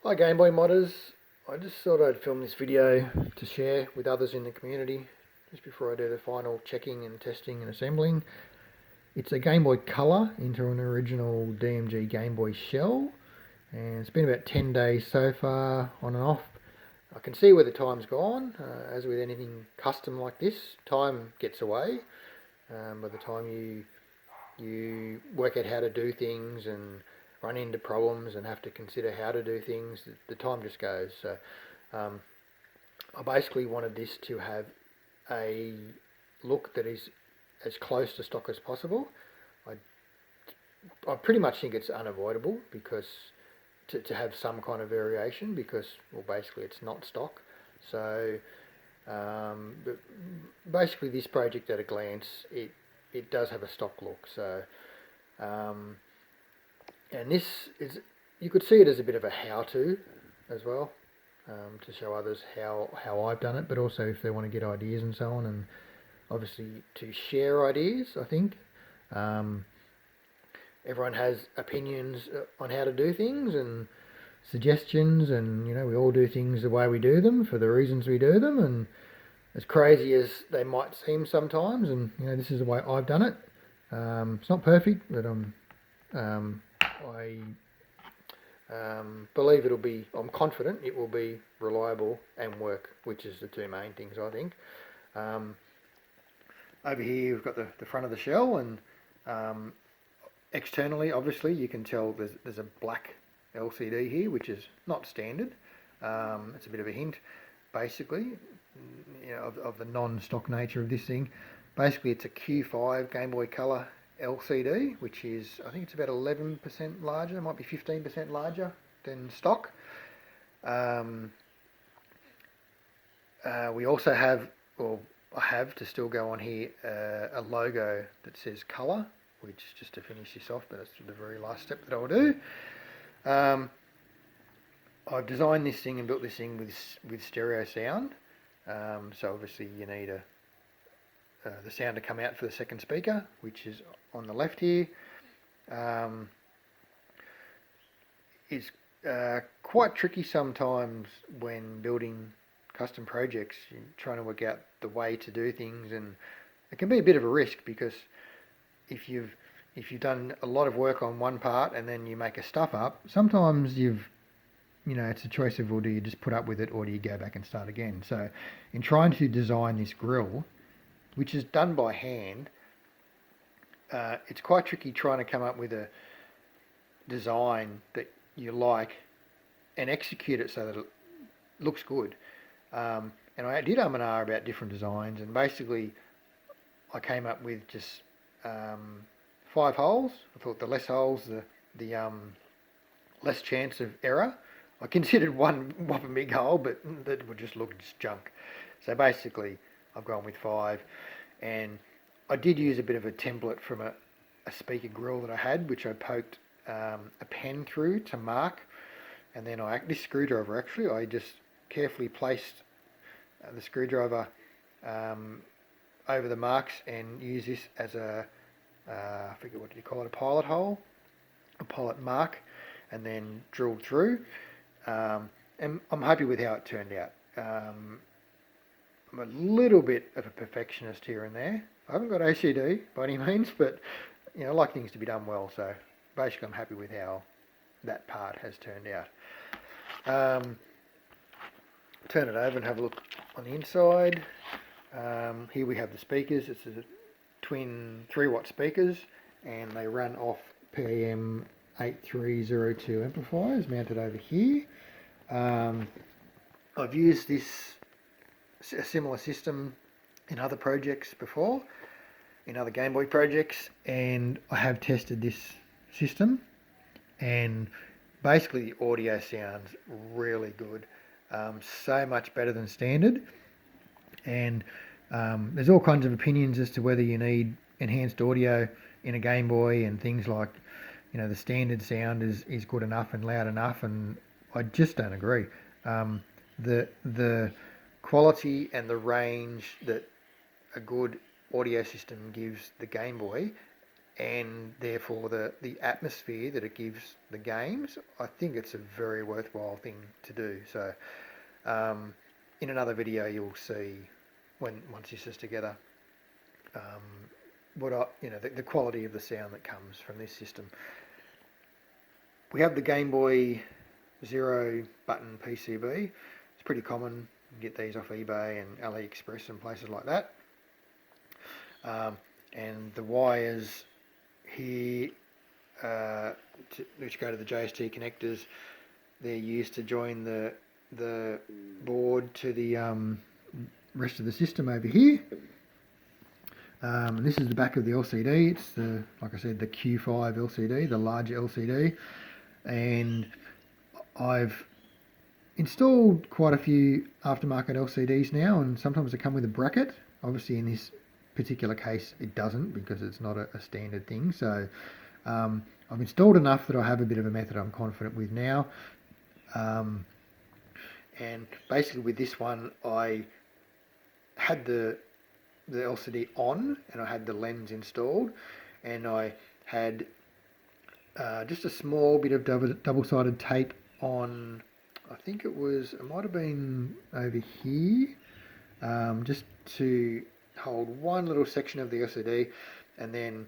Hi GameBoy modders, I just thought I'd film this video to share with others in the community just before I do the final checking and testing and assembling. It's a GameBoy Color into an original DMG GameBoy shell, and it's been about 10 days so far, on and off. I can see where the time's gone. As with anything custom like this, time gets away. By the time you work out how to do things and run into problems and have to consider how to do things, the time just goes. So I basically wanted this to have a look that is as close to stock as possible. I pretty much think it's unavoidable because to have some kind of variation, because, well, basically it's not stock. So but basically this project at a glance, it does have a stock look. So and this is, you could see it as a bit of a how-to as well, to show others how I've done it, but also if they want to get ideas and so on, and obviously to share ideas. I think everyone has opinions on how to do things and suggestions, and we all do things the way we do them for the reasons we do them, and as crazy as they might seem sometimes, and this is the way I've done it. It's not perfect, but I believe I'm confident it will be reliable and work, which is the two main things, I think. Over here we've got the front of the shell, and externally, obviously, you can tell there's a black LCD here, which is not standard. It's a bit of a hint, basically, of the non-stock nature of this thing. Basically, it's a Q5 GameBoy Color LCD, which is, I think it's about 11% larger, it might be 15% larger than stock. We also have, or I have to still go on here, a logo that says Color, which, just to finish this off, but that's the very last step that I'll do. I've designed this thing and built this thing with stereo sound. So obviously you need the sound to come out for the second speaker, which is on the left here. It's quite tricky sometimes when building custom projects, you're trying to work out the way to do things, and it can be a bit of a risk, because if you've done a lot of work on one part and then you make a stuff up, sometimes it's a choice of, well, do you just put up with it or do you go back and start again? So in trying to design this grill, which is done by hand, it's quite tricky trying to come up with a design that you like and execute it so that it looks good. And I did and ah about different designs, and basically I came up with just 5 holes. I thought the less holes, the less chance of error. I considered one whopping big hole, but that would just look just junk. So basically I've gone with 5, and I did use a bit of a template from a speaker grill that I had, which I poked a pen through to mark, and then this screwdriver, actually, I just carefully placed the screwdriver over the marks and use this as I forget what you call it, a pilot hole, a pilot mark, and then drilled through. And I'm happy with how it turned out. I'm a little bit of a perfectionist here and there. I haven't got OCD by any means, but I like things to be done well. So basically, I'm happy with how that part has turned out. Turn it over and have a look on the inside. Here we have the speakers. It's a twin 3-watt speakers, and they run off PAM 8302 amplifiers mounted over here. I've used a similar system in other projects before, in other Game Boy projects, and I have tested this system, and basically the audio sounds really good, so much better than standard. And there's all kinds of opinions as to whether you need enhanced audio in a Game Boy, and things like, the standard sound is good enough and loud enough, and I just don't agree. The quality and the range that a good audio system gives the Game Boy, and therefore the atmosphere that it gives the games, I think it's a very worthwhile thing to do. So in another video you'll see once this is together the quality of the sound that comes from this system. We have the Game Boy 0 button PCB. It's pretty common. You get these off eBay and AliExpress and places like that. And the wires here, which go to the JST connectors, they're used to join the board to the rest of the system over here. And this is the back of the LCD. It's like I said, the Q5 LCD, the larger LCD. And I've installed quite a few aftermarket LCDs now, and sometimes they come with a bracket. Obviously in this particular case it doesn't, because it's not a standard thing. So I've installed enough that I have a bit of a method I'm confident with now. And basically with this one, I had the LCD on and I had the lens installed, and I had just a small bit of double-sided tape on, I think it might have been over here, just to hold one little section of the LCD, and then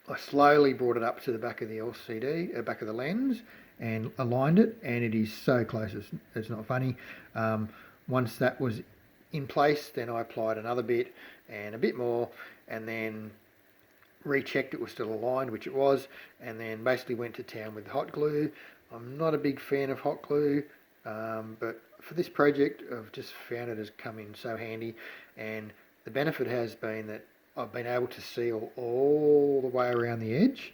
I slowly brought it up to the back of the LCD, back of the lens, and aligned it, and it is so close, it's not funny. Once that was in place, then I applied another bit and a bit more, and then rechecked it was still aligned, which it was, and then basically went to town with hot glue. I'm not a big fan of hot glue, but for this project I've just found it has come in so handy, and the benefit has been that I've been able to seal all the way around the edge,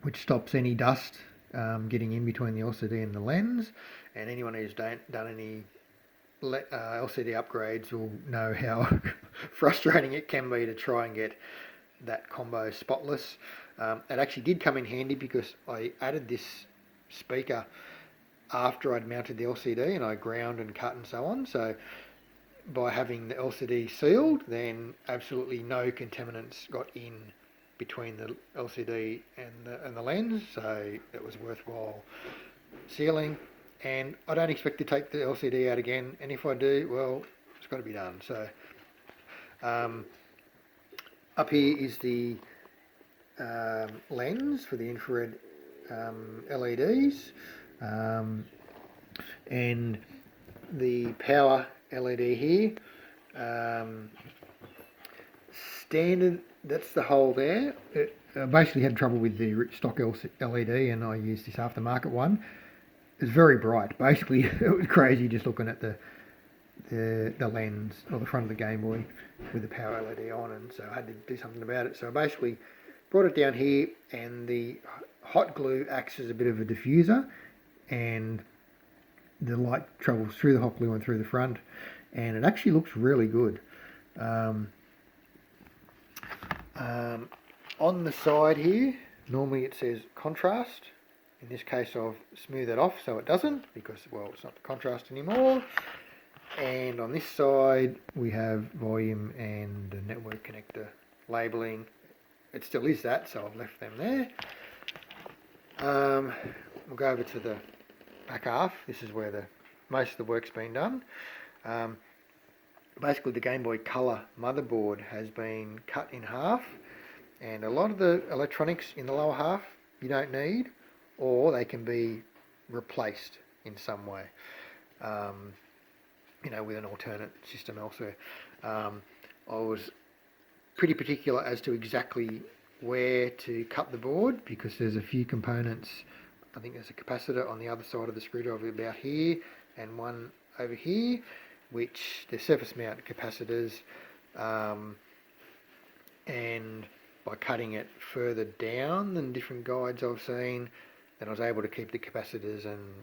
which stops any dust getting in between the LCD and the lens. And anyone who's done any LCD upgrades will know how frustrating it can be to try and get that combo spotless. It actually did come in handy because I added this speaker after I'd mounted the LCD, and I ground and cut and so on. So by having the LCD sealed, then absolutely no contaminants got in between the LCD and the lens, so it was worthwhile sealing. And I don't expect to take the LCD out again, and if I do, well, it's got to be done. So up here is the lens for the infrared LEDs, and the power LED here, standard, that's the hole there. I basically had trouble with the stock LED, and I used this aftermarket one. It's very bright. Basically, it was crazy just looking at the lens or the front of the Game Boy with the power LED on, and so I had to do something about it. So I basically brought it down here, and the hot glue acts as a bit of a diffuser, and the light travels through the hot glue and through the front, and it actually looks really good. On the side here, normally it says contrast. In this case I've smoothed it off so it doesn't, because, well, it's not the contrast anymore. And on this side we have volume and the network connector labelling. It still is that, so I've left them there. We'll go over to the back half. This is where most of the work's been done. Basically the Game Boy Color motherboard has been cut in half, and a lot of the electronics in the lower half you don't need, or they can be replaced in some way, with an alternate system elsewhere. I was pretty particular as to exactly where to cut the board, because there's a few components. I think there's a capacitor on the other side of the screwdriver about here, and one over here, which they're surface mount capacitors, and by cutting it further down than different guides I've seen, then I was able to keep the capacitors, and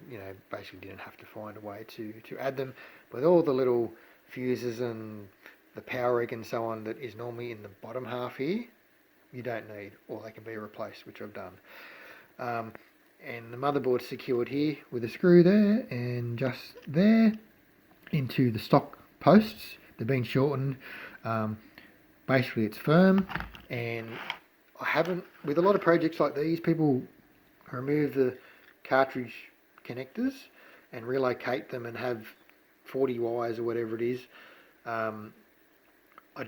basically didn't have to find a way to add them. With all the little fuses and the power rig and so on that is normally in the bottom half here, you don't need, or they can be replaced, which I've done. And the motherboard's secured here with a screw there, and just there into the stock posts. They've been shortened. Basically it's firm, and I haven't, with a lot of projects like these, people remove the cartridge connectors and relocate them and have 40 wires or whatever it is. I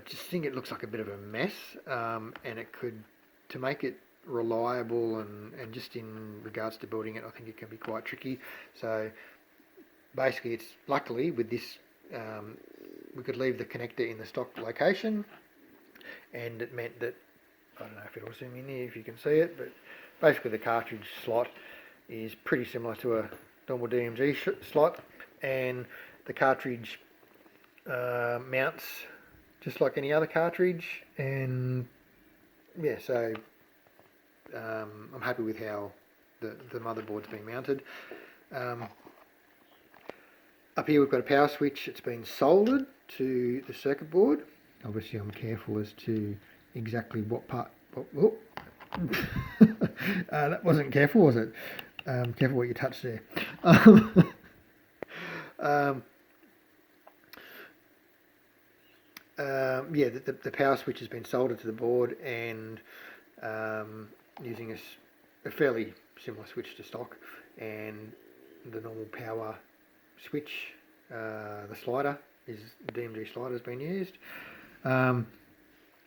just think it looks like a bit of a mess, and it could, to make it reliable and just in regards to building it, I think it can be quite tricky. So basically, it's luckily with this, we could leave the connector in the stock location, and it meant that, I don't know if it'll zoom in here if you can see it, but basically the cartridge slot is pretty similar to a normal DMG slot, and the cartridge mounts just like any other cartridge, and yeah, so I'm happy with how the motherboard's been mounted. Up here we've got a power switch. It's been soldered to the circuit board. Obviously I'm careful as to exactly what part. That wasn't careful, was it? Careful what you touch there. Yeah, the power switch has been soldered to the board, and using a fairly similar switch to stock, and the normal power switch, the slider is the DMG slider has been used.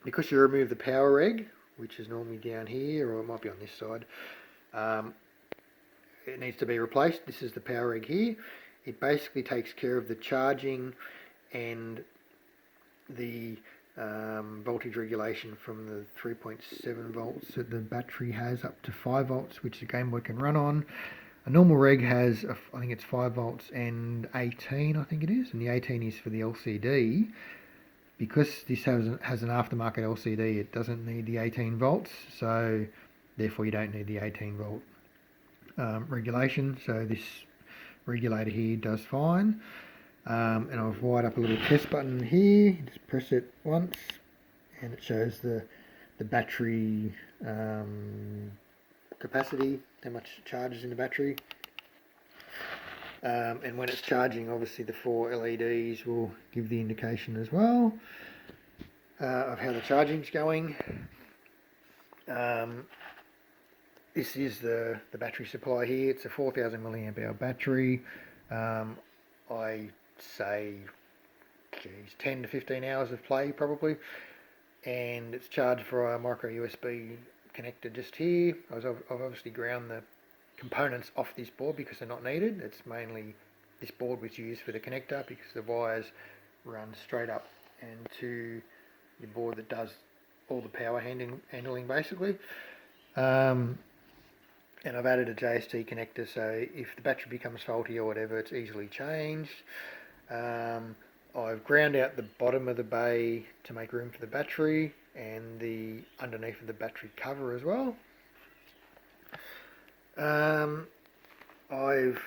Because you remove the power reg, which is normally down here, or it might be on this side, it needs to be replaced. This is the power reg here. It basically takes care of the charging and the voltage regulation from the 3.7 volts that the battery has up to 5 volts, which the Game Boy can run on. A normal reg has, I think it's 5 volts and 18, I think it is, and the 18 is for the LCD. Because this has an aftermarket LCD, it doesn't need the 18 volts, so therefore you don't need the 18 volt regulation. So this regulator here does fine. And I've wired up a little test button here. Just press it once, and it shows the battery capacity, how much charges in the battery. And when it's charging, obviously the 4 LEDs will give the indication as well of how the charging's going. This is the battery supply here. It's a 4,000 milliamp hour battery. I say, 10 to 15 hours of play probably, and it's charged via a micro USB connector just here. I've obviously ground the components off this board because they're not needed. It's mainly, this board was used for the connector because the wires run straight up and to the board that does all the power handling basically. And I've added a JST connector, so if the battery becomes faulty or whatever, it's easily changed. I've ground out the bottom of the bay to make room for the battery, and the underneath of the battery cover as well. I've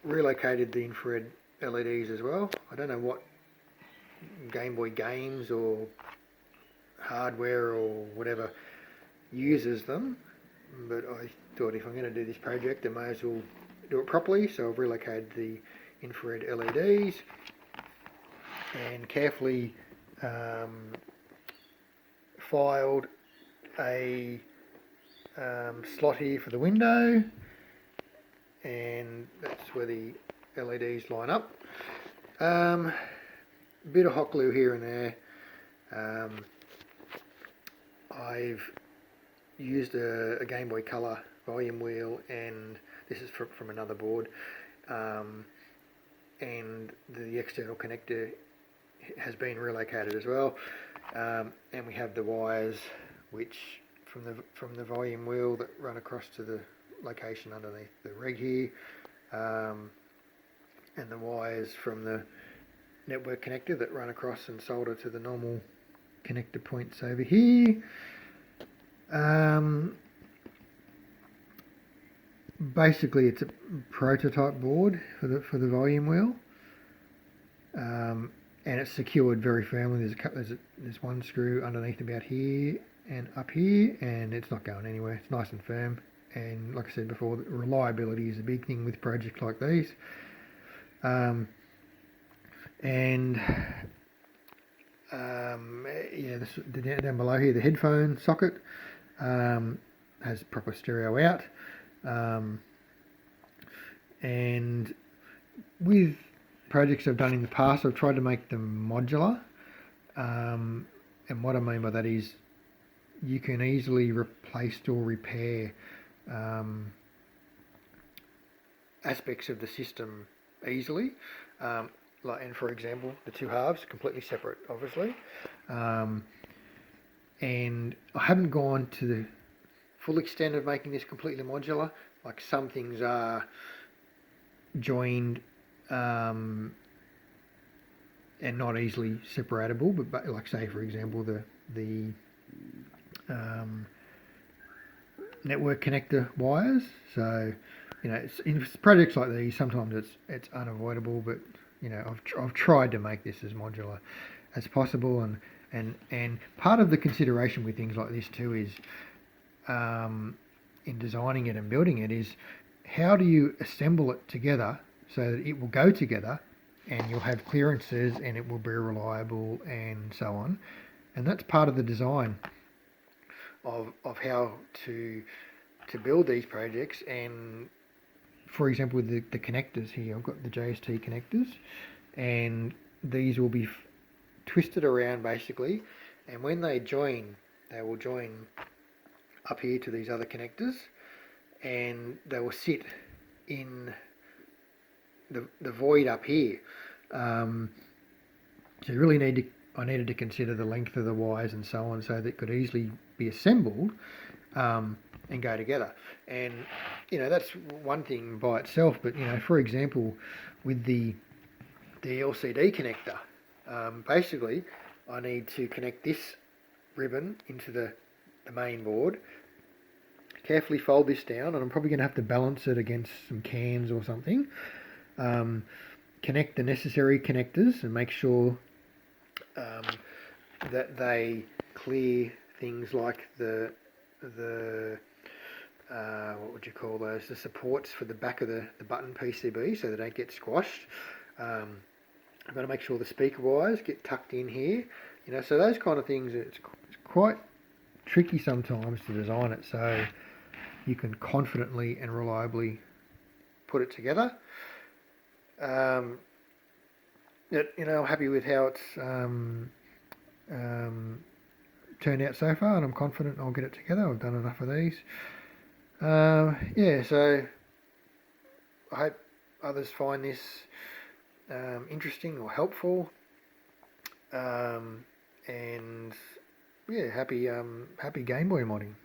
relocated the infrared LEDs as well. I don't know what Game Boy games or hardware or whatever uses them, but I thought if I'm going to do this project, I may as well do it properly. So I've relocated the infrared LEDs and carefully filed a slot here for the window, and that's where the LEDs line up. A bit of hot glue here and there. I've used a Game Boy Color volume wheel, and this is from another board, and the external connector has been relocated as well, and we have the wires which from the volume wheel that run across to the location underneath the reg here, and the wires from the network connector that run across and solder to the normal connector points over here. Basically it's a prototype board for the volume wheel, and it's secured very firmly. There's one screw underneath about here and up here, and it's not going anywhere. It's nice and firm, and like I said before, reliability is a big thing with projects like these. Yeah, down below here, the headphone socket. has proper stereo out, and with projects I've done in the past, I've tried to make them modular, and what I mean by that is you can easily replace or repair aspects of the system easily. And for example, the two halves completely separate, obviously. And I haven't gone to the full extent of making this completely modular. Like some things are joined and not easily separatable, but like say for example the network connector wires. So in projects like these, sometimes it's unavoidable, but I've tried to make this as modular as possible, and part of the consideration with things like this too is in designing it and building it is how do you assemble it together so that it will go together and you'll have clearances and it will be reliable and so on. And that's part of the design of how to build these projects. And for example, with the connectors here, I've got the JST connectors, and these will be twisted around basically, and when they join, they will join up here to these other connectors, and they will sit in the void up here. So you really I needed to consider the length of the wires and so on, so that it could easily be assembled and go together. And that's one thing by itself, but for example, with the LCD connector, basically I need to connect this ribbon into the main board, carefully fold this down, and I'm probably going to have to balance it against some cans or something, connect the necessary connectors and make sure that they clear things like the what would you call those, the supports for the back of the button PCB, so they don't get squashed. I've got to make sure the speaker wires get tucked in here, so those kind of things. It's quite tricky sometimes to design it so you can confidently and reliably put it together. I'm happy with how it's turned out so far, and I'm confident I'll get it together. I've done enough of these. So I hope others find this interesting or helpful, and happy Game Boy modding.